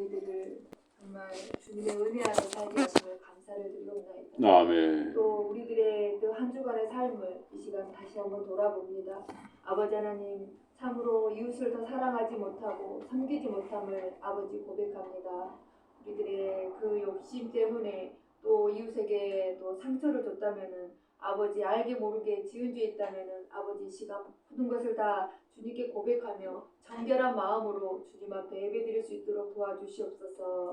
저희들을 정말 주님의 은혜 안에 살게 하심을 감사를 드리옵나이다. 아멘. 또 우리들의 그 한 주간의 삶을 이 시간 다시 한번 돌아봅니다. 아버지 하나님, 참으로 이웃을 더 사랑하지 못하고 섬기지 못함을 아버지 고백합니다. 우리들의 그 욕심 때문에 또 이웃에게 또 상처를 줬다면은 아버지 알게 모르게 지은 죄 있다면은 아버지 시간 모든 것을 다 주님께 고백하며 정결한 마음으로 주님 앞에 예배드릴 수 있도록 도와주시옵소서.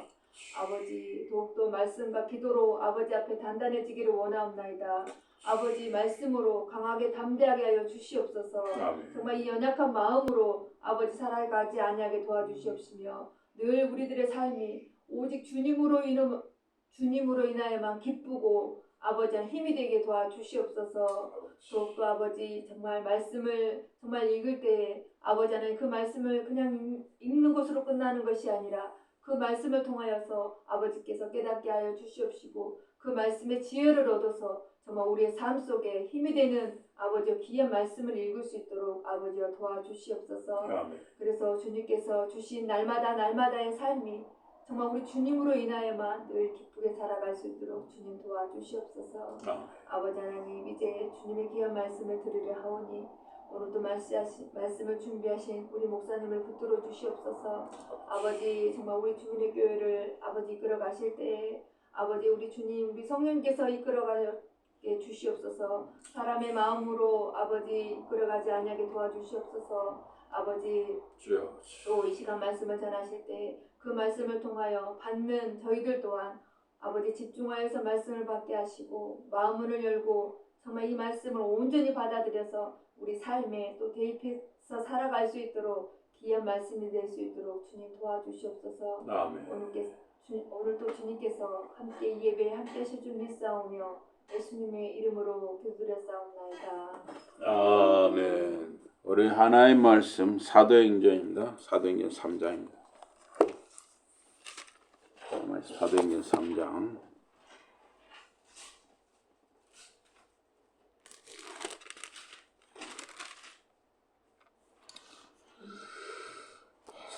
아버지 더욱더 말씀과 기도로 아버지 앞에 단단해지기를 원하옵나이다. 아버지 말씀으로 강하게 담대하게 하여 주시옵소서. 아멘. 정말 이 연약한 마음으로 아버지 살아가지 아니하게 도와주시옵시며 늘 우리들의 삶이 오직 주님으로 인하여만 기쁘고 아버지 힘이 되게 도와주시옵소서. 더욱더 아버지 정말 말씀을 정말 읽을 때에 아버지 하나님 그 말씀을 그냥 읽는 것으로 끝나는 것이 아니라 그 말씀을 통하여서 아버지께서 깨닫게 하여 주시옵시고 그 말씀의 지혜를 얻어서 정말 우리의 삶 속에 힘이 되는 아버지의 귀한 말씀을 읽을 수 있도록 아버지와 도와주시옵소서. 아멘. 그래서 주님께서 주신 날마다의 삶이 정말 우리 주님으로 인하여만 늘 기쁘게 살아갈 수 있도록 주님 도와주시옵소서. 아버지 하나님, 이제 주님의 귀한 말씀을 들으려 하오니 오늘도 말씀을 준비하신 우리 목사님을 붙들어 주시옵소서. 아버지 정말 우리 주님의 교회를 아버지 이끌어 가실 때에 아버지 우리 주님 우리 성령께서 이끌어 가게 주시옵소서. 사람의 마음으로 아버지 이끌어가지 아니하게 도와주시옵소서. 아버지 또 이 시간 말씀을 전하실 때 그 말씀을 통하여 받는 저희들 또한 아버지 집중하여서 말씀을 받게 하시고 마음문을 열고 정말 이 말씀을 온전히 받아들여서 우리 삶에 또 대입해서 살아갈 수 있도록 귀한 말씀이 될 수 있도록 주님 도와주시옵소서. 아멘. 오늘도 주님께서 함께 이 예배에 함께 하실 줄 믿사오며 예수님의 이름으로 기도드렸사옵나이다. 아멘. 우리 하나의 말씀 사도행전입니다. 사도행전 3장입니다. 사도행전 3장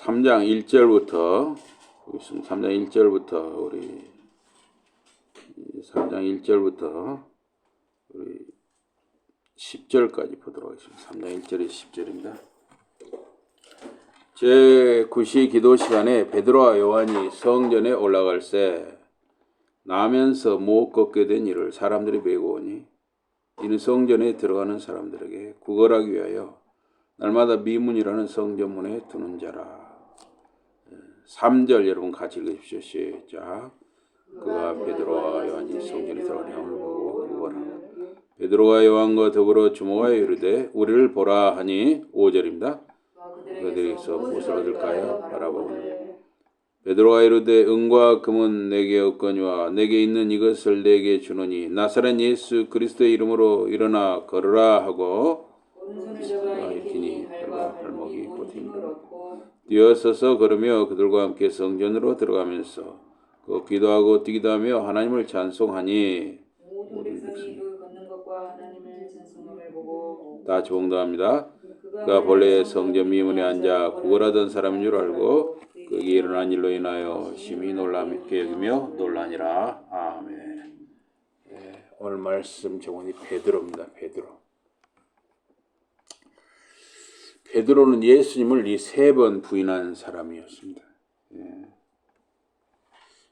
3장 1절부터 3장 1절부터 우리 3장 1절부터 우리 10절까지 보도록 하겠습니다. 3장 1절에 10절입니다. 제9시 기도 시간에 베드로와 요한이 성전에 올라갈새 나면서 못 걷게 된 이를 사람들이 베고 오니 이는 성전에 들어가는 사람들에게 구걸하기 위하여 날마다 미문이라는 성전문에 두는 자라. 3절 여러분 같이 읽으십시오. 시작. 그가 베드로와 요한이 성전에 들어가는 형을 보고 구걸하라. 베드로와 요한과 더불어 주목하여 이르되 우리를 보라 하니 5절입니다. 그들에게서 무엇을 얻을까요? 바라보니 베드로가 이르되 은과 금은 내게 없거니와 내게 있는 이것을 내게 주노니 나사렛 예수 그리스도의 이름으로 일어나 걸으라 하고 일으키니 그가 발목이 뻗습니다. 뛰어서서 걸으며 그들과 함께 성전으로 들어가면서 그 기도하고 뛰기도 하며 하나님을 찬송하니 다 종도합니다. 그가 본래 성전 미문에 앉아 구걸하던 사람인 줄 알고 그에게 일어난 일로 인하여 심히 놀랍게 여기며 놀라니라. 아멘. 오늘 말씀 제목이 베드로입니다. 베드로는 예수님을 이 3번 부인한 사람이었습니다.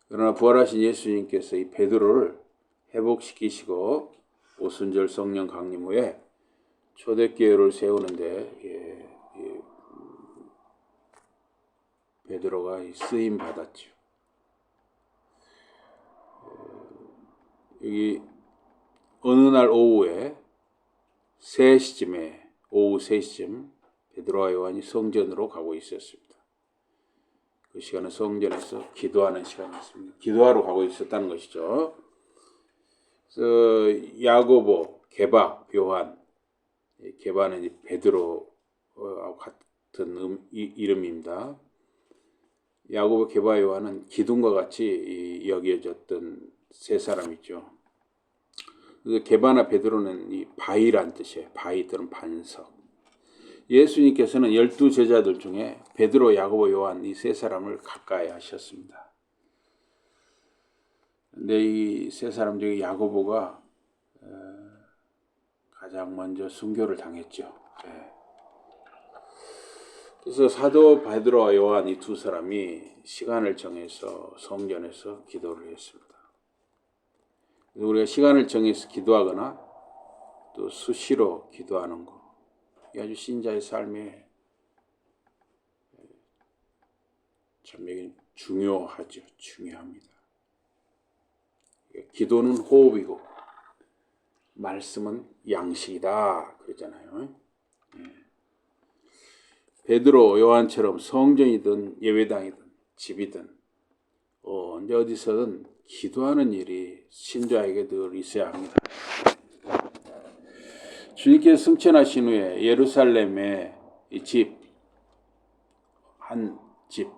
그러나 부활하신 예수님께서 이 베드로를 회복시키시고 오순절 성령 강림 후에 초대교회를 세우는데 베드로가 쓰임 받았죠. 여기 어느 날 오후에 오후 3시쯤 베드로와 요한이 성전으로 가고 있었습니다. 그 시간은 성전에서 기도하는 시간이었습니다. 기도하러 가고 있었다는 것이죠. 그래서 야고보, 게바, 요한, 게바는 베드로와 같은 이름입니다. 야고보, 게바, 요한은 기둥과 같이 여겨졌던 3사람이죠. 그래서 게바나 베드로는 이 바위란 뜻이에요. 바위 또는 반석. 예수님께서는 12 제자들 중에 베드로, 야고보, 요한 이 세 사람을 가까이 하셨습니다. 근데 이 세 사람 중에 야고보가 가장 먼저 순교를 당했죠. 그래서 사도 베드로와 요한 이 두 사람이 시간을 정해서 성전에서 기도를 했습니다. 우리가 시간을 정해서 기도하거나 또 수시로 기도하는 거, 이게 아주 신자의 삶에 참 중요하죠. 중요합니다. 기도는 호흡이고 말씀은 양식이다 그러잖아요. 베드로, 요한처럼 성전이든 예배당이든 집이든 언제 어디서든 기도하는 일이 신자에게 늘 있어야 합니다. 주님께서 승천하신 후에 예루살렘의 이 집, 한 집,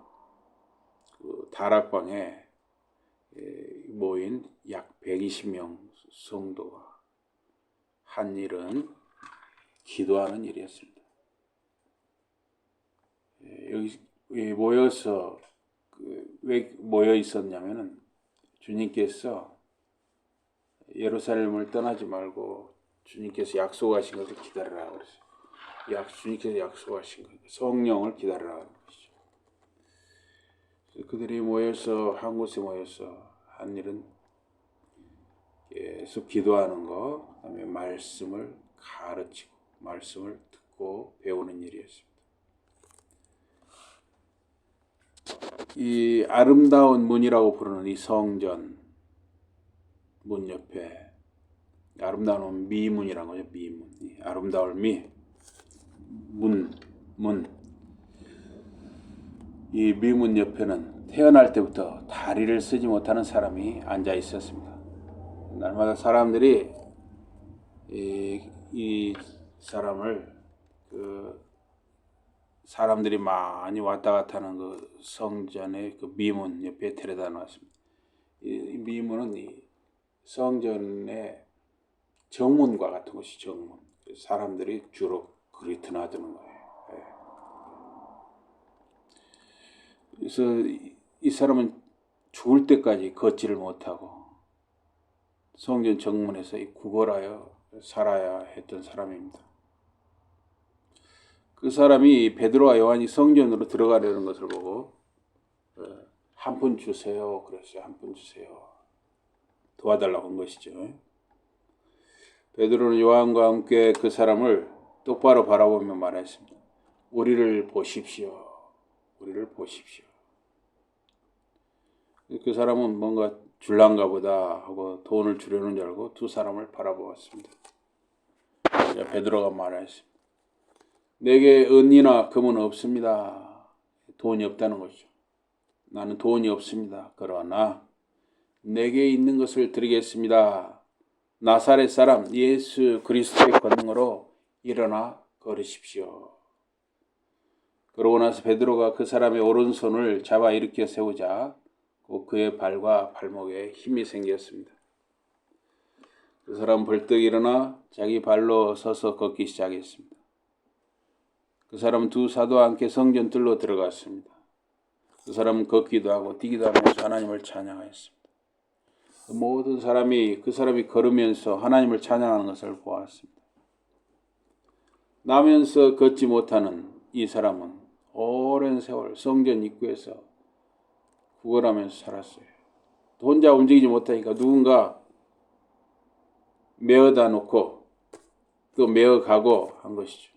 그 다락방에 모인 약 120명 성도가 한 일은 기도하는 일이었습니다. 여기 모여서 왜 모여 있었냐면은 주님께서 예루살렘을 떠나지 말고 주님께서 약속하신 것을 기다리라 그랬어요. 주님께서 약속하신 것, 성령을 기다리라 것이죠. 그들이 모여서 한 곳에 모여서 한 일은 계속 기도하는 것, 그다음에 말씀을 가르치고 말씀을 듣고 배우는 일이었습니다. 이 아름다운 문이라고 부르는 이 성전 문 옆에 아름다운 미문이라는 거죠. 미문. 아름다울 문. 이 미문 옆에는 태어날 때부터 다리를 쓰지 못하는 사람이 앉아 있었습니다. 날마다 사람들이 이 사람을 사람들이 많이 왔다 갔다 하는 그 성전의 그 미문 옆에 데려다 놨습니다. 이 미문은 이 성전의 정문과 같은 것이 정문. 사람들이 주로 그리 드나드는 거예요. 그래서 이 사람은 죽을 때까지 걷지를 못하고 성전 정문에서 구걸하여 살아야 했던 사람입니다. 그 사람이 베드로와 요한이 성전으로 들어가려는 것을 보고 한 푼 주세요. 그랬어요. 한 푼 주세요. 도와달라고 한 것이죠. 베드로는 요한과 함께 그 사람을 똑바로 바라보며 말했습니다. 우리를 보십시오. 우리를 보십시오. 그 사람은 뭔가 줄란가 보다 하고 돈을 주려는 줄 알고 두 사람을 바라보았습니다. 베드로가 말했습니다. 내게 은이나 금은 없습니다. 돈이 없다는 것이죠. 나는 돈이 없습니다. 그러나 내게 있는 것을 드리겠습니다. 나사렛 사람 예수 그리스도의 권능으로 일어나 걸으십시오. 그러고 나서 베드로가 그 사람의 오른손을 잡아 일으켜 세우자 그의 발과 발목에 힘이 생겼습니다. 그 사람은 벌떡 일어나 자기 발로 서서 걷기 시작했습니다. 그 사람은 두 사도와 함께 성전들로 들어갔습니다. 그 사람은 걷기도 하고 뛰기도 하면서 하나님을 찬양하였습니다. 모든 사람이 그 사람이 걸으면서 하나님을 찬양하는 것을 보았습니다. 나면서 걷지 못하는 이 사람은 오랜 세월 성전 입구에서 구걸하면서 살았어요. 혼자 움직이지 못하니까 누군가 메어다 놓고 또 메어가고 한 것이죠.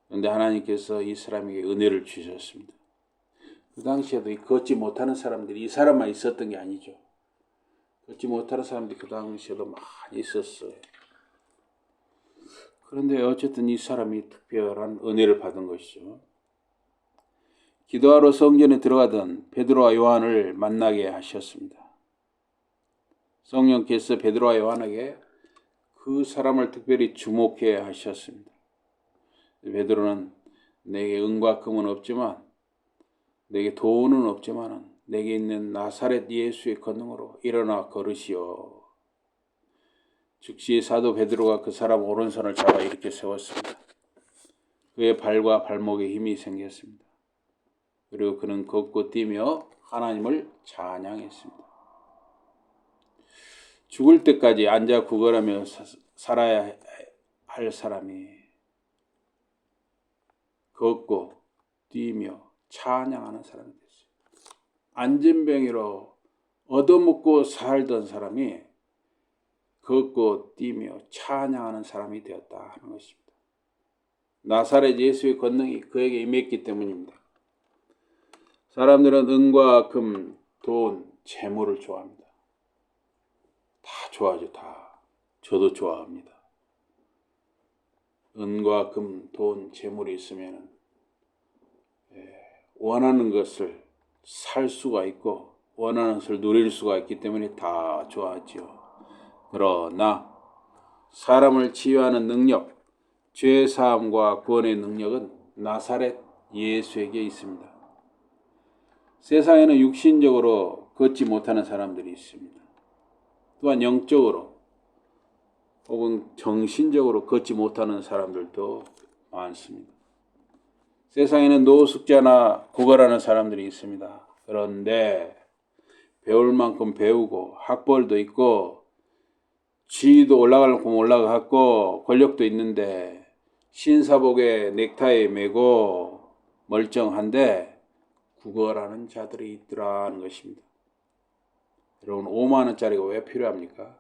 그런데 하나님께서 이 사람에게 은혜를 주셨습니다. 그 당시에도 이 걷지 못하는 사람들이 이 사람만 있었던 게 아니죠. 걷지 못하는 사람들이 그 당시에도 많이 있었어요. 그런데 어쨌든 이 사람이 특별한 은혜를 받은 것이죠. 기도하러 성전에 들어가던 베드로와 요한을 만나게 하셨습니다. 성령께서 베드로와 요한에게 그 사람을 특별히 주목해 하셨습니다. 베드로는 내게 은과 금은 없지만 내게 돈은 없지만 내게 있는 나사렛 예수의 권능으로 일어나 걸으시오. 즉시 사도 베드로가 그 사람 오른손을 잡아 일으켜 세웠습니다. 그의 발과 발목에 힘이 생겼습니다. 그리고 그는 걷고 뛰며 하나님을 찬양했습니다. 죽을 때까지 앉아 구걸하며 살아야 할 사람이 걷고 뛰며 찬양하는 사람이 됐어요. 안진뱅이로 얻어먹고 살던 사람이 걷고 뛰며 찬양하는 사람이 되었다 하는 것입니다. 나사렛 예수의 권능이 그에게 임했기 때문입니다. 사람들은 은과 금, 돈, 재물을 좋아합니다. 다 좋아하죠. 다. 저도 좋아합니다. 은과 금, 돈, 재물이 있으면 원하는 것을 살 수가 있고 원하는 것을 누릴 수가 있기 때문에 다 좋아하죠. 그러나 사람을 치유하는 능력, 죄 사함과 구원의 능력은 나사렛 예수에게 있습니다. 세상에는 육신적으로 걷지 못하는 사람들이 있습니다. 또한 영적으로 혹은 정신적으로 걷지 못하는 사람들도 많습니다. 세상에는 노숙자나 구걸하는 사람들이 있습니다. 그런데 배울 만큼 배우고 학벌도 있고 지위도 올라갈 만큼 올라갔고 권력도 있는데 신사복에 넥타이 매고 멀쩡한데 구걸하는 자들이 있더라는 것입니다. 여러분 5만 원짜리가 왜 필요합니까?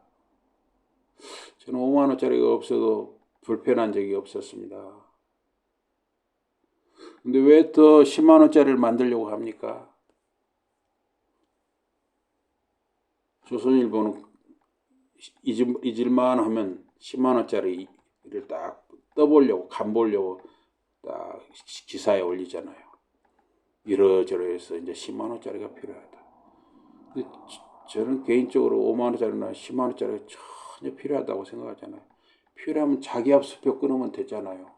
저는 5만 원짜리가 없어도 불편한 적이 없었습니다. 근데 왜 또 10만 원짜리를 만들려고 합니까? 조선일보는 잊을만 하면 10만 원짜리를 딱 떠보려고 간보려고 딱 기사에 올리잖아요. 이러저러해서 이제 10만 원짜리가 필요하다. 근데 저는 개인적으로 5만 원짜리나 10만 원짜리가 전혀 필요하다고 생각하잖아요. 필요하면 자기 합수표 끊으면 되잖아요.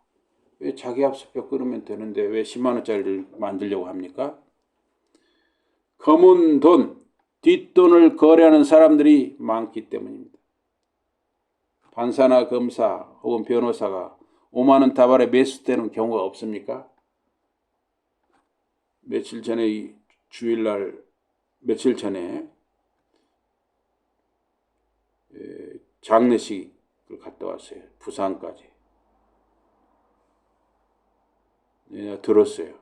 왜 자기 합수표 끊으면 되는데 왜 10만 원짜리를 만들려고 합니까? 검은 돈, 뒷돈을 거래하는 사람들이 많기 때문입니다. 판사나 검사 혹은 변호사가 5만 원 다발에 매수되는 경우가 없습니까? 며칠 전에 주일날 며칠 전에 장례식을 갔다 왔어요. 부산까지. 들었어요.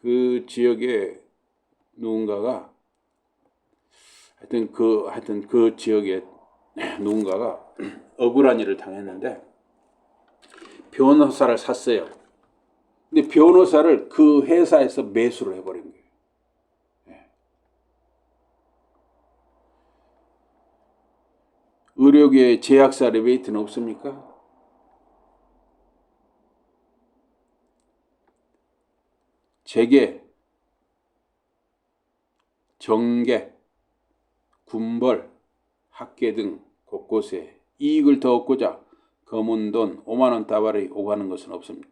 그 지역에 누군가가 하여튼 그 지역에 누군가가 억울한 일을 당했는데 변호사를 샀어요. 근데 변호사를 그 회사에서 매수를 해버린 거예요. 의료계에 제약사 리베이트는 없습니까? 재계, 정계, 군벌, 학계 등 곳곳에 이익을 더 얻고자 검은 돈 5만 원 다발이 오가는 것은 없습니다.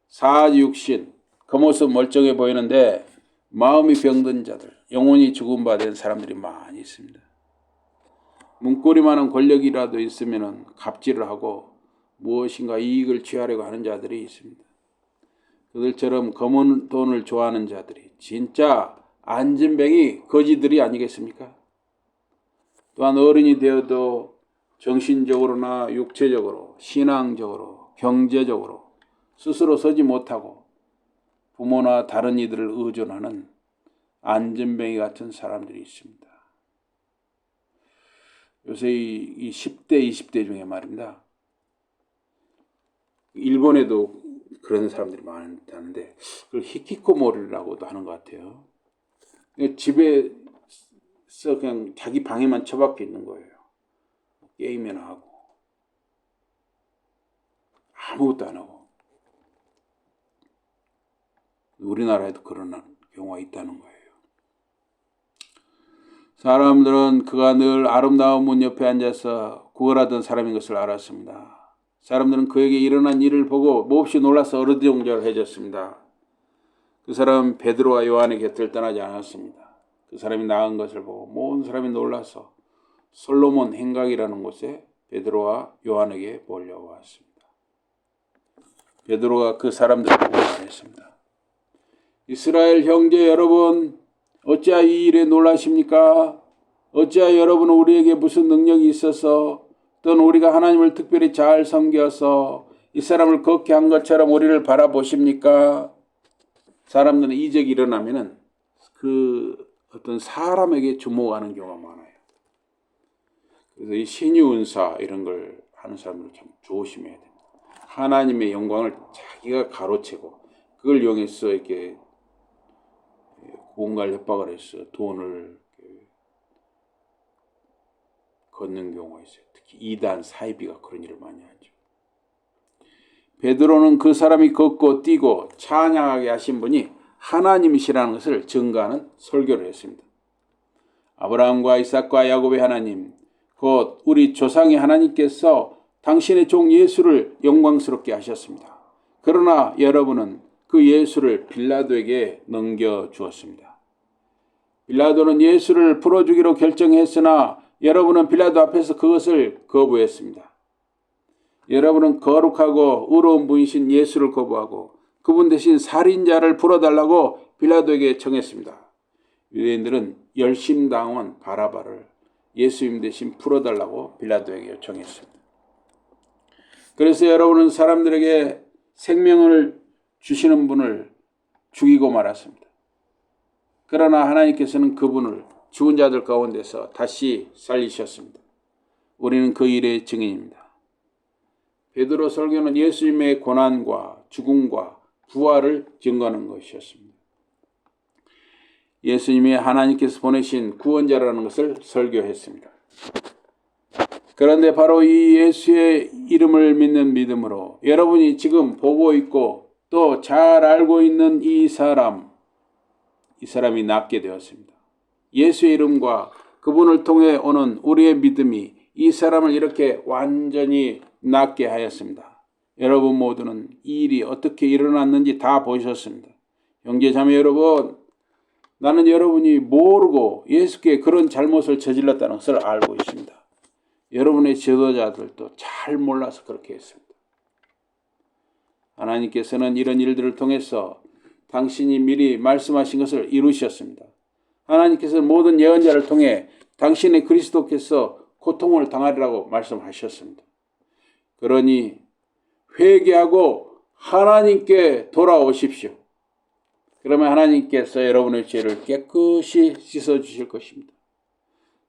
사육신, 겉모습 멀쩡해 보이는데 마음이 병든 자들, 영혼이 죽은 바 된 사람들이 많이 있습니다. 문고리만한 권력이라도 있으면 갑질을 하고 무엇인가 이익을 취하려고 하는 자들이 있습니다. 그들처럼 검은 돈을 좋아하는 자들이 진짜 안진뱅이 거지들이 아니겠습니까? 또한 어른이 되어도 정신적으로나 육체적으로, 신앙적으로, 경제적으로 스스로 서지 못하고 부모나 다른 이들을 의존하는 안진뱅이 같은 사람들이 있습니다. 요새 이 10대, 20대 중에 말입니다. 일본에도 그런 사람들이 많다는데 그걸 히키코모리라고도 하는 것 같아요. 집에서 그냥 자기 방에만 처박혀 있는 거예요. 게임이나 하고 아무것도 안 하고. 우리나라에도 그런 경우가 있다는 거예요. 사람들은 그가 늘 아름다운 문 옆에 앉아서 구걸하던 사람인 것을 알았습니다. 사람들은 그에게 일어난 일을 보고 몹시 놀라서 어리둥절해졌습니다. 그 사람은 베드로와 요한의 곁을 떠나지 않았습니다. 그 사람이 나은 것을 보고 모든 사람이 놀라서 솔로몬 행각이라는 곳에 베드로와 요한에게 몰려왔습니다. 베드로가 그 사람들을 보고 말했습니다. 이스라엘 형제 여러분, 어찌하여 이 일에 놀라십니까? 어찌하여 여러분은 우리에게 무슨 능력이 있어서 또는 우리가 하나님을 특별히 잘 섬겨서 이 사람을 걷게 한 것처럼 우리를 바라보십니까? 사람들은 이적이 일어나면은 그 어떤 사람에게 주목하는 경우가 많아요. 그래서 이 신유은사 이런 걸 하는 사람들은 참 조심해야 됩니다. 하나님의 영광을 자기가 가로채고 그걸 이용해서 이렇게 공갈 협박을 해서 돈을 걷는 경우가 있어요. 특히 이단 사이비가 그런 일을 많이 하죠. 베드로는 그 사람이 걷고 뛰고 찬양하게 하신 분이 하나님이시라는 것을 증거하는 설교를 했습니다. 아브라함과 이삭과 야곱의 하나님, 곧 우리 조상의 하나님께서 당신의 종 예수를 영광스럽게 하셨습니다. 그러나 여러분은 그 예수를 빌라도에게 넘겨주었습니다. 빌라도는 예수를 풀어주기로 결정했으나 여러분은 빌라도 앞에서 그것을 거부했습니다. 여러분은 거룩하고 의로운 분이신 예수를 거부하고 그분 대신 살인자를 풀어달라고 빌라도에게 청했습니다. 유대인들은 열심당원 바라바를 예수님 대신 풀어달라고 빌라도에게 요청했습니다. 그래서 여러분은 사람들에게 생명을 주시는 분을 죽이고 말았습니다. 그러나 하나님께서는 그분을 죽은 자들 가운데서 다시 살리셨습니다. 우리는 그 일의 증인입니다. 베드로 설교는 예수님의 고난과 죽음과 부활을 증거하는 것이었습니다. 예수님이 하나님께서 보내신 구원자라는 것을 설교했습니다. 그런데 바로 이 예수의 이름을 믿는 믿음으로 여러분이 지금 보고 있고 또 잘 알고 있는 이 사람이 낫게 되었습니다. 예수의 이름과 그분을 통해 오는 우리의 믿음이 이 사람을 이렇게 완전히 낫게 하였습니다. 여러분 모두는 이 일이 어떻게 일어났는지 다 보셨습니다. 형제 자매 여러분, 나는 여러분이 모르고 예수께 그런 잘못을 저질렀다는 것을 알고 있습니다. 여러분의 지도자들도 잘 몰라서 그렇게 했습니다. 하나님께서는 이런 일들을 통해서 당신이 미리 말씀하신 것을 이루셨습니다. 하나님께서는 모든 예언자를 통해 당신의 그리스도께서 고통을 당하리라고 말씀하셨습니다. 그러니 회개하고 하나님께 돌아오십시오. 그러면 하나님께서 여러분의 죄를 깨끗이 씻어주실 것입니다.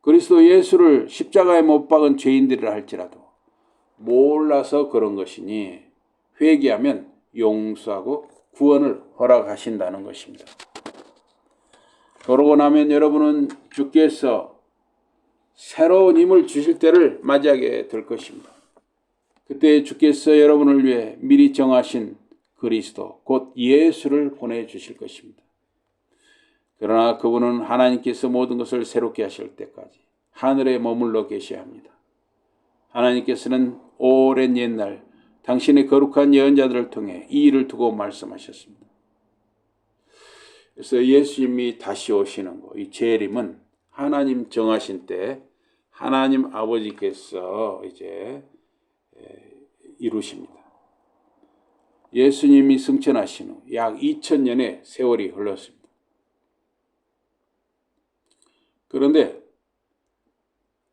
그리스도 예수를 십자가에 못 박은 죄인들이라 할지라도 몰라서 그런 것이니 회개하면 용서하고 구원을 허락하신다는 것입니다. 그러고 나면 여러분은 주께서 새로운 힘을 주실 때를 맞이하게 될 것입니다. 그때 주께서 여러분을 위해 미리 정하신 그리스도 곧 예수를 보내주실 것입니다. 그러나 그분은 하나님께서 모든 것을 새롭게 하실 때까지 하늘에 머물러 계셔야 합니다. 하나님께서는 오랜 옛날 당신의 거룩한 예언자들을 통해 이 일을 두고 말씀하셨습니다. 그래서 예수님이 다시 오시는 거, 이 재림은 하나님 정하신 때 하나님 아버지께서 이제 이루십니다. 예수님이 승천하신 후 약 2000년의 세월이 흘렀습니다. 그런데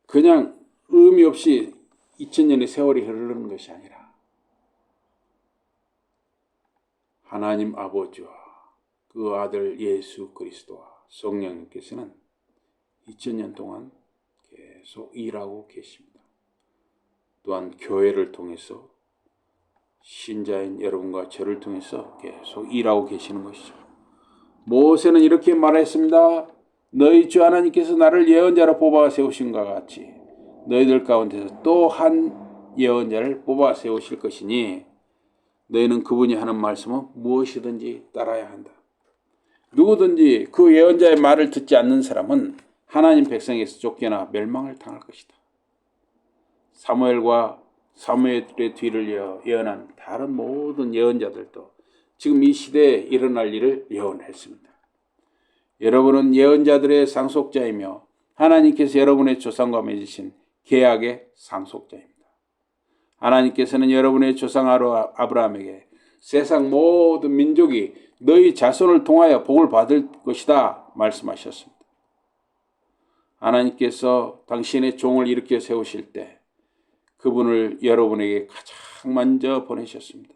그냥 의미 없이 2000년의 세월이 흐르는 것이 아니라 하나님 아버지와 그 아들 예수 그리스도와 성령님께서는 2000년 동안 계속 일하고 계십니다. 또한 교회를 통해서 신자인 여러분과 저를 통해서 계속 일하고 계시는 것이죠. 모세는 이렇게 말했습니다. 너희 주 하나님께서 나를 예언자로 뽑아 세우신 것 같이 너희들 가운데서 또 한 예언자를 뽑아 세우실 것이니 너희는 그분이 하는 말씀은 무엇이든지 따라야 한다. 누구든지 그 예언자의 말을 듣지 않는 사람은 하나님 백성에서 쫓겨나 멸망을 당할 것이다. 사무엘과 사무엘의 뒤를 이어 예언한 다른 모든 예언자들도 지금 이 시대에 일어날 일을 예언했습니다. 여러분은 예언자들의 상속자이며 하나님께서 여러분의 조상과 맺으신 계약의 상속자입니다. 하나님께서는 여러분의 조상 아브라함에게 세상 모든 민족이 너희 자손을 통하여 복을 받을 것이다 말씀하셨습니다. 하나님께서 당신의 종을 일으켜 세우실 때 그분을 여러분에게 가장 먼저 보내셨습니다.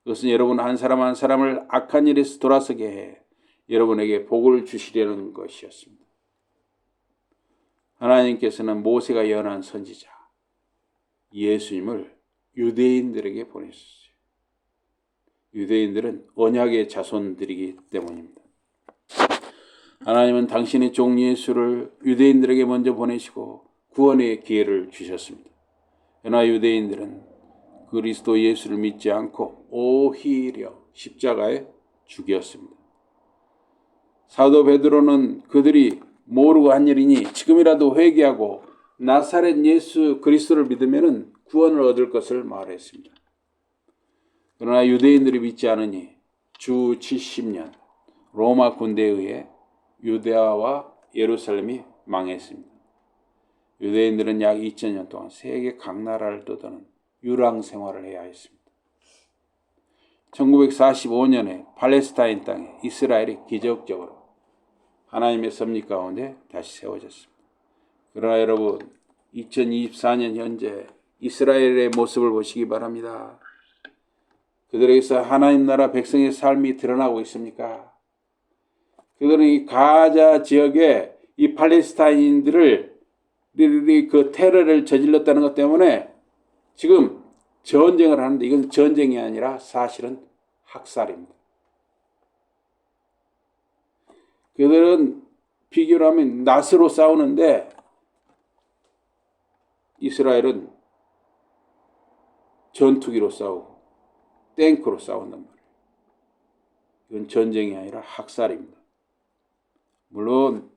그것은 여러분 한 사람 한 사람을 악한 일에서 돌아서게 해 여러분에게 복을 주시려는 것이었습니다. 하나님께서는 모세가 예언한 선지자 예수님을 유대인들에게 보내셨어요. 유대인들은 언약의 자손들이기 때문입니다. 하나님은 당신의 종 예수를 유대인들에게 먼저 보내시고 구원의 기회를 주셨습니다. 그러나 유대인들은 그리스도 예수를 믿지 않고 오히려 십자가에 죽였습니다. 사도 베드로는 그들이 모르고 한 일이니 지금이라도 회개하고 나사렛 예수 그리스도를 믿으면 구원을 얻을 것을 말했습니다. 그러나 유대인들이 믿지 않으니 주 70년 로마 군대에 의해 유대아와 예루살렘이 망했습니다. 유대인들은 약 2000년 동안 세계 각 나라를 떠도는 유랑 생활을 해야 했습니다. 1945년에 팔레스타인 땅에 이스라엘이 기적적으로 하나님의 섭리 가운데 다시 세워졌습니다. 그러나 여러분 2024년 현재 이스라엘의 모습을 보시기 바랍니다. 그들에게서 하나님 나라 백성의 삶이 드러나고 있습니까? 그들은 이 가자 지역에 이 팔레스타인들을 그 테러를 저질렀다는 것 때문에 지금 전쟁을 하는데 이건 전쟁이 아니라 사실은 학살입니다. 그들은 비교를 하면 낫으로 싸우는데 이스라엘은 전투기로 싸우고 탱크로 싸운단 말이에요. 이건 전쟁이 아니라 학살입니다. 물론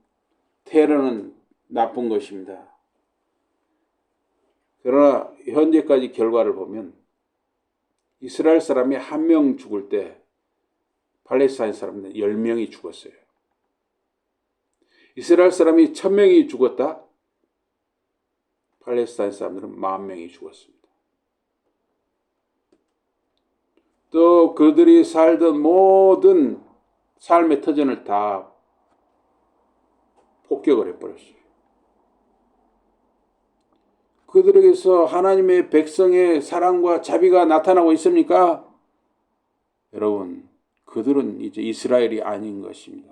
테러는 나쁜 것입니다. 그러나 현재까지 결과를 보면 이스라엘 사람이 1명 죽을 때 팔레스타인 사람들 10명이 죽었어요. 이스라엘 사람이 1000명이 죽었다? 팔레스타인 사람들은 10,000명이 죽었습니다. 또 그들이 살던 모든 삶의 터전을 다 폭격을 해버렸어요. 그들에게서 하나님의 백성의 사랑과 자비가 나타나고 있습니까? 여러분, 그들은 이제 이스라엘이 아닌 것입니다.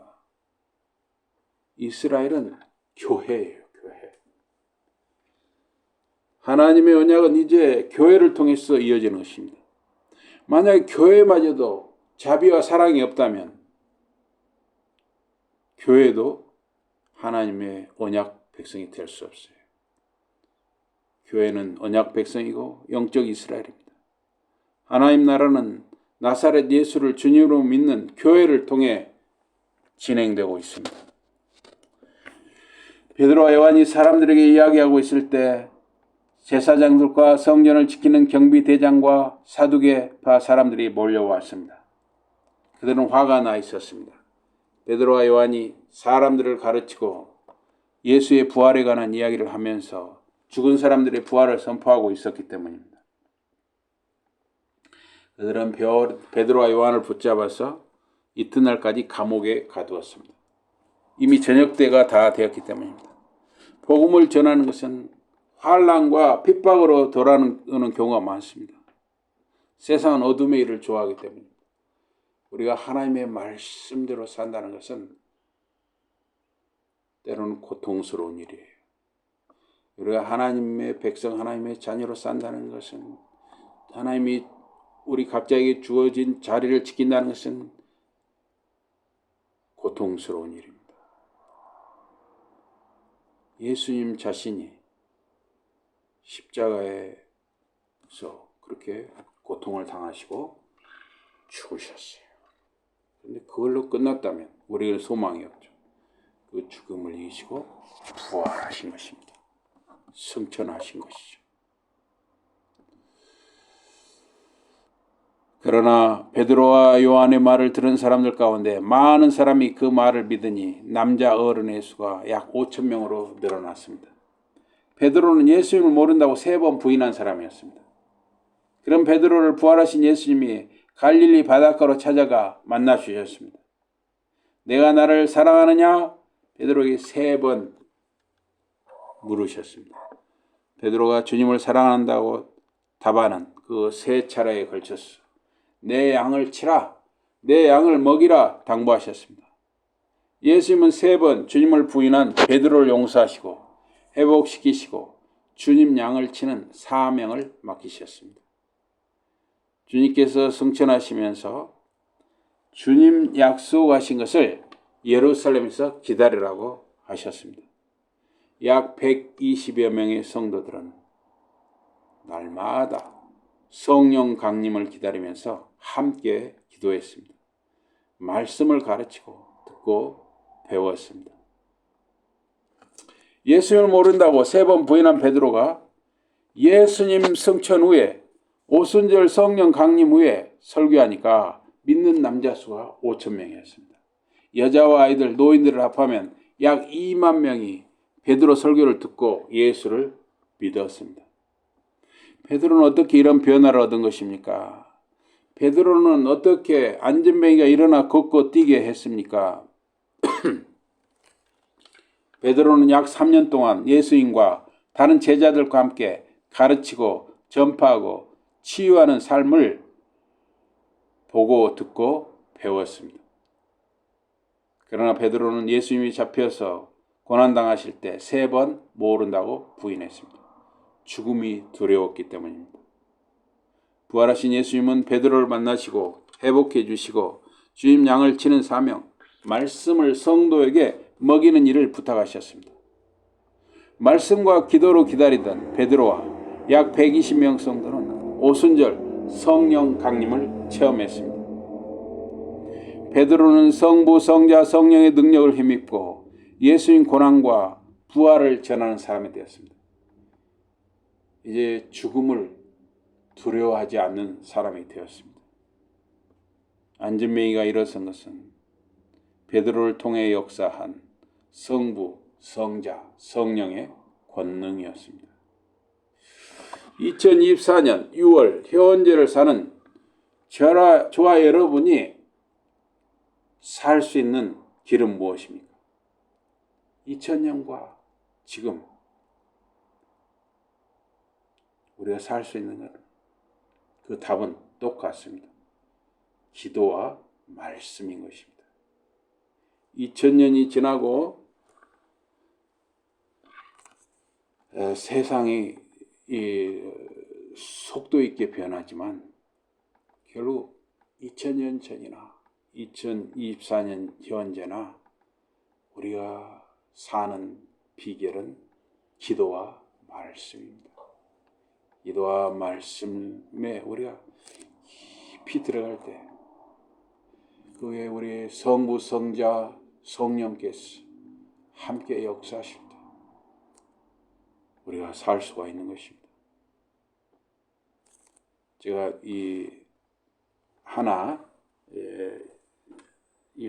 이스라엘은 교회예요, 교회. 하나님의 언약은 이제 교회를 통해서 이어지는 것입니다. 만약에 교회마저도 자비와 사랑이 없다면 교회도 하나님의 언약 백성이 될 수 없어요. 교회는 언약 백성이고 영적 이스라엘입니다. 하나님 나라는 나사렛 예수를 주님으로 믿는 교회를 통해 진행되고 있습니다. 베드로와 요한이 사람들에게 이야기하고 있을 때 제사장들과 성전을 지키는 경비대장과 사두개파 사람들이 몰려왔습니다. 그들은 화가 나 있었습니다. 베드로와 요한이 사람들을 가르치고 예수의 부활에 관한 이야기를 하면서 죽은 사람들의 부활을 선포하고 있었기 때문입니다. 그들은 베드로와 요한을 붙잡아서 이튿날까지 감옥에 가두었습니다. 이미 저녁 때가 다 되었기 때문입니다. 복음을 전하는 것은 환난과 핍박으로 돌아오는 경우가 많습니다. 세상은 어둠의 일을 좋아하기 때문입니다. 우리가 하나님의 말씀대로 산다는 것은 때로는 고통스러운 일이에요. 우리가 하나님의 백성, 하나님의 자녀로 산다는 것은 하나님이 우리 각자에게 주어진 자리를 지킨다는 것은 고통스러운 일입니다. 예수님 자신이 십자가에서 그렇게 고통을 당하시고 죽으셨어요. 그런데 그걸로 끝났다면 우리는 소망이 없죠. 그 죽음을 이기시고 부활하신 것입니다. 승천하신 것이죠. 그러나 베드로와 요한의 말을 들은 사람들 가운데 많은 사람이 그 말을 믿으니 남자 어른의 수가 약 5,000명으로 늘어났습니다. 베드로는 예수님을 모른다고 3번 부인한 사람이었습니다. 그럼 베드로를 부활하신 예수님이 갈릴리 바닷가로 찾아가 만나 주셨습니다. 내가 나를 사랑하느냐? 베드로에게 3번 물으셨습니다. 베드로가 주님을 사랑한다고 답하는 그 3차례에 걸쳐서 내 양을 치라, 내 양을 먹이라 당부하셨습니다. 예수님은 3번 주님을 부인한 베드로를 용서하시고 회복시키시고 주님 양을 치는 사명을 맡기셨습니다. 주님께서 승천하시면서 주님 약속하신 것을 예루살렘에서 기다리라고 하셨습니다. 약 120여 명의 성도들은 날마다 성령 강림을 기다리면서 함께 기도했습니다. 말씀을 가르치고 듣고 배웠습니다. 예수님을 모른다고 3번 부인한 베드로가 예수님 승천 후에 오순절 성령 강림 후에 설교하니까 믿는 남자 수가 5천 명이었습니다. 여자와 아이들, 노인들을 합하면 약 2만 명이 베드로 설교를 듣고 예수를 믿었습니다. 베드로는 어떻게 이런 변화를 얻은 것입니까? 베드로는 어떻게 안전뱅이가 일어나 걷고 뛰게 했습니까? 베드로는 약 3년 동안 예수님과 다른 제자들과 함께 가르치고 전파하고 치유하는 삶을 보고 듣고 배웠습니다. 그러나 베드로는 예수님이 잡혀서 고난당하실 때 3번 모른다고 부인했습니다. 죽음이 두려웠기 때문입니다. 부활하신 예수님은 베드로를 만나시고 회복해 주시고 주님 양을 치는 사명, 말씀을 성도에게 먹이는 일을 부탁하셨습니다. 말씀과 기도로 기다리던 베드로와 약 120명 성도는 오순절 성령 강림을 체험했습니다. 베드로는 성부, 성자, 성령의 능력을 힘입고 예수님 고난과 부활을 전하는 사람이 되었습니다. 이제 죽음을 두려워하지 않는 사람이 되었습니다. 안전뱅이가 일어선 것은 베드로를 통해 역사한 성부, 성자, 성령의 권능이었습니다. 2024년 6월 현재를 사는 저와 여러분이 살 수 있는 길은 무엇입니까? 2000년과 지금 우리가 살 수 있는 것은 그 답은 똑같습니다. 기도와 말씀인 것입니다. 2000년이 지나고 세상이 속도 있게 변하지만 결국 2000년 전이나 2024년 현재나 우리가 사는 비결은 기도와 말씀입니다. 기도와 말씀에 우리가 깊이 들어갈 때 그에 우리 성부, 성자, 성령께서 함께 역사하실 때 우리가 살 수가 있는 것입니다. 제가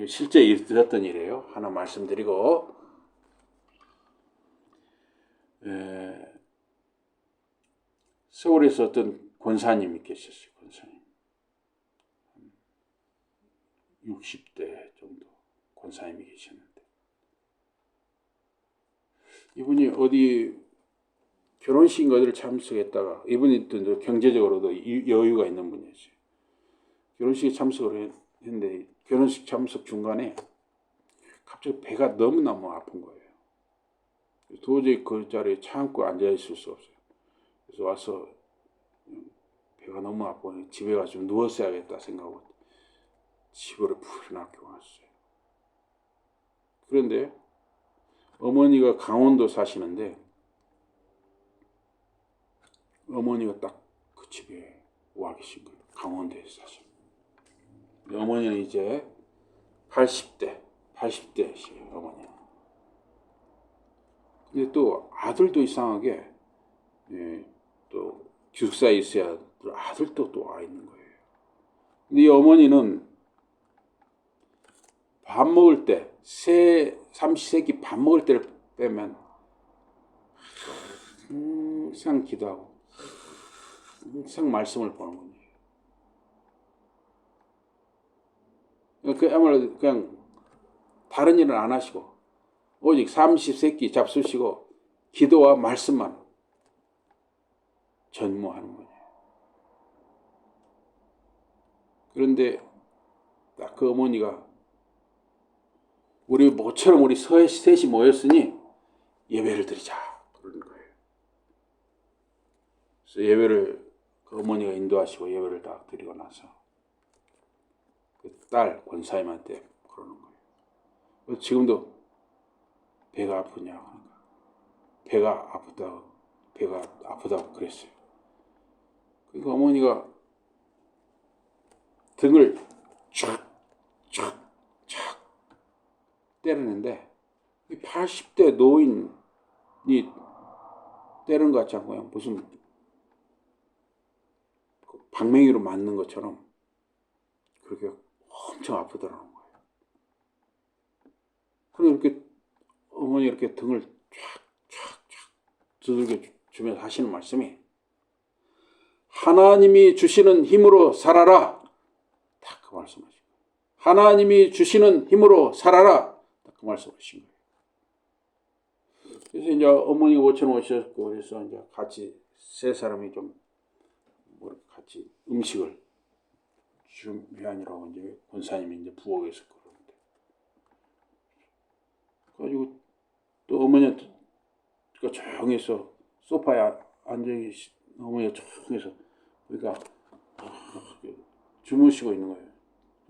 실제 있었던 일이에요. 하나 말씀드리고 서울에서 어떤 권사님이 계셨어요. 권사님 60대 정도 권사님이 계셨는데 이분이 어디 결혼식 어디를 참석했다가 이분이 또 경제적으로도 여유가 있는 분이었어요. 결혼식에 참석을 했는데 결혼식 참석 중간에 갑자기 배가 너무너무 아픈 거예요. 도저히 그 자리에 참고 앉아있을 수 없어요. 그래서 와서 배가 너무 아프니 집에 가서 좀 누웠어야겠다 생각하고 집으로 풀어놓고 왔어요. 그런데 어머니가 강원도 사시는데 어머니가 딱 그 집에 와 계신 거예요. 강원도에서 사시는. 어머니는 이제 80대시에요. 어머니는. 근데 또 아들도 이상하게 또 기숙사에 있어야 아들도 또 와 있는 거예요. 근데 이 어머니는 밥 먹을 때 삼시세끼 밥 먹을 때를 빼면 항상 기도하고 항상 말씀을 보는 거예요. 그야말로 그냥 다른 일은 안 하시고 오직 삼시세끼 잡수시고 기도와 말씀만 전무하는 거예요. 그런데 딱 그 어머니가 우리 모처럼 우리 셋이 모였으니 예배를 드리자 그러는 거예요. 그래서 예배를 그 어머니가 인도하시고 예배를 딱 드리고 나서 그 딸 권사님한테 그러는 거예요. 지금도 배가 아프냐? 배가 아프다고 그랬어요. 그러니까 어머니가 등을 촥 때리는데 80대 노인이 때리는 것 같지 않고요. 무슨 방맹이로 맞는 것처럼 그렇게 엄청 아프더라는 거예요. 그래서 이렇게 어머니 이렇게 등을 촥 두들겨 주면서 하시는 말씀이 하나님이 주시는 힘으로 살아라. 딱 그 말씀하신 거예요. 하나님이 주시는 힘으로 살아라. 딱 그 말씀하신 거예요. 그래서 이제 어머니가 오셨고 그래서 이제 같이 세 사람이 좀 같이 음식을 준비하느라고 이제 권사님이 이제 부엌에서 그러는데 그래가지고 또 어머니한테 조용해서 소파에 앉아 계신 어머니가 조용해서 그러니까 주무시고 있는 거예요.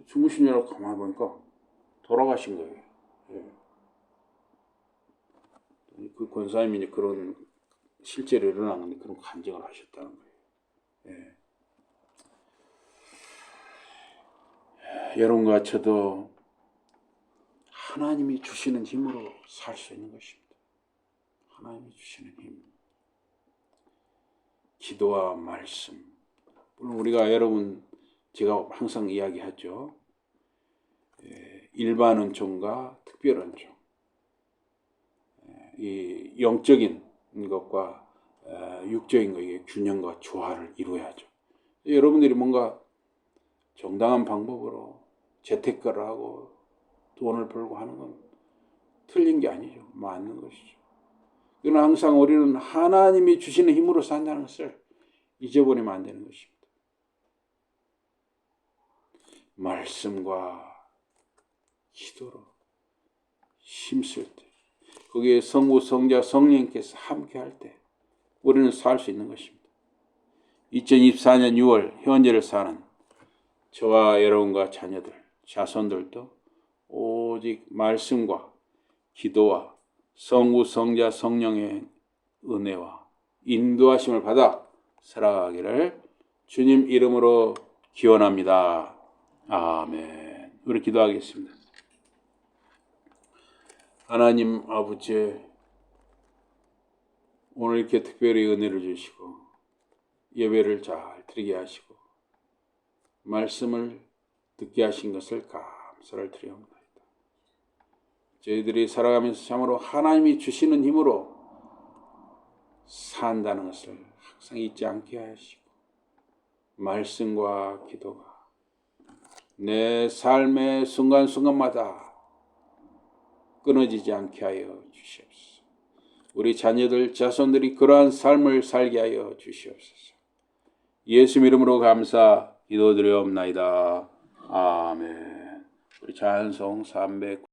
주무시느라고 가만히 보니까 돌아가신 거예요. 예. 그 권사님이 이제 그런 실제로 일어난 건데 그런 간증을 하셨다는 거예요. 예. 여러분과 저도 하나님이 주시는 힘으로 살 수 있는 것입니다. 하나님이 주시는 힘. 기도와 말씀. 물론 우리가 여러분 제가 항상 이야기하죠. 일반 은총과 특별 은총. 이 영적인 것과 육적인 것의 균형과 조화를 이루어야죠. 여러분들이 뭔가 정당한 방법으로 재테크를 하고 돈을 벌고 하는 건 틀린 게 아니죠. 맞는 것이죠. 그러나 항상 우리는 하나님이 주시는 힘으로 산다는 것을 잊어버리면 안 되는 것입니다. 말씀과 기도로 힘쓸 때 거기에 성부, 성자, 성령께서 함께할 때 우리는 살 수 있는 것입니다. 2024년 6월 현재를 사는 저와 여러분과 자녀들, 자손들도 오직 말씀과 기도와 성부, 성자, 성령의 은혜와 인도하심을 받아 살아가기를 주님 이름으로 기원합니다. 아멘. 우리 기도하겠습니다. 하나님 아버지, 오늘 이렇게 특별히 은혜를 주시고 예배를 잘 드리게 하시고 말씀을 듣게 하신 것을 감사를 드리옵나이다. 저희들이 살아가면서 참으로 하나님이 주시는 힘으로 산다는 것을 항상 잊지 않게 하시고 말씀과 기도가 내 삶의 순간순간마다 끊어지지 않게 하여 주시옵소서. 우리 자녀들, 자손들이 그러한 삶을 살게 하여 주시옵소서. 예수 이름으로 감사 기도드리옵나이다. 아멘. 우리 찬송 300